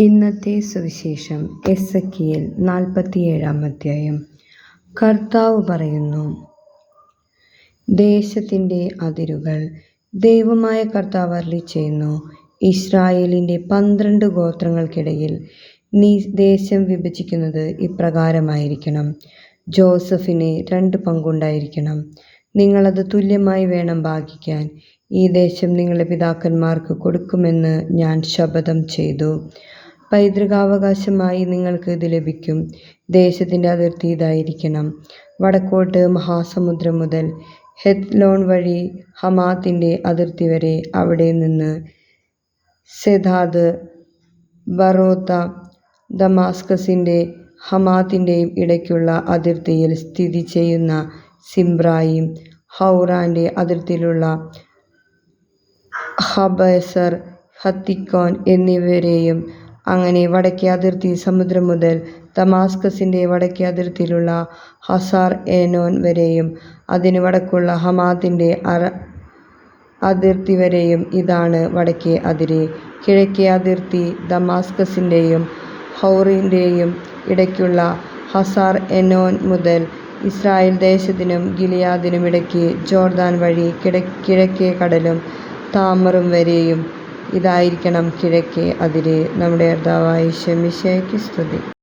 ഇന്നത്തെ സുവിശേഷം എസെക്കിയേൽ 47-ാം അധ്യായം. കർത്താവ് പറയുന്നു, ദേശത്തിൻ്റെ അതിരുകൾ ദൈവമായ കർത്താവ് അരുളിച്ചെയ്യുന്നു, ഇസ്രായേലിൻ്റെ 12 ഗോത്രങ്ങൾക്കിടയിൽ നീ ദേശം വിഭജിക്കുന്നത് ഇപ്രകാരമായിരിക്കണം. ജോസഫിന് 2 പങ്കുണ്ടായിരിക്കണം. നിങ്ങളത് തുല്യമായി വേണം ഭാഗിക്കാൻ. ഈ ദേശം നിങ്ങളുടെ പിതാക്കന്മാർക്ക് കൊടുക്കുമെന്ന് ഞാൻ ശപഥം ചെയ്തു. പൈതൃകാവകാശമായി നിങ്ങൾക്ക് ഇത് ലഭിക്കും. ദേശത്തിൻ്റെ അതിർത്തി ഇതായിരിക്കണം. വടക്കോട്ട് മഹാസമുദ്രം മുതൽ ഹെത്ലോൻ വഴി ഹമാത്തിൻ്റെ അതിർത്തി വരെ, അവിടെ നിന്ന് സെദാദ്, ബറോത്ത, ദമാസ്കസിൻ്റെ ഹമാത്തിൻ്റെയും ഇടയ്ക്കുള്ള അതിർത്തിയിൽ സ്ഥിതി ചെയ്യുന്ന സിബ്രായിം, ഹൗറാൻ്റെ അതിർത്തിയിലുള്ള ഹബേസർ, ഹത്തിക്കോൻ എന്നിവരെയും, അങ്ങനെ വടക്കേ അതിർത്തി സമുദ്രം മുതൽ ദമാസ്കസിൻ്റെ വടക്കേ അതിർത്തിയിലുള്ള ഹസാർ ഏനോൻ വരെയും അതിന് വടക്കുള്ള ഹമാത്തിൻ്റെ അതിർത്തി വരെയും. ഇതാണ് വടക്കേ അതിര്. കിഴക്കേ അതിർത്തി ദമാസ്കസിൻ്റെയും ഹൗറിൻ്റെയും ഇടയ്ക്കുള്ള ഹസാർ ഏനോൻ മുതൽ ഇസ്രായേൽ ദേശത്തിനും ഗിലെയാദിനും ഇടയ്ക്ക് ജോർദാൻ വഴി കിഴക്കേ കടലും താമറും വരെയും. ഇതായിരിക്കണം കിഴക്കേ അതിര്. നമ്മുടെ കർത്താവായ ഈശോ മിശിഹായ്ക്ക് സ്തുതി.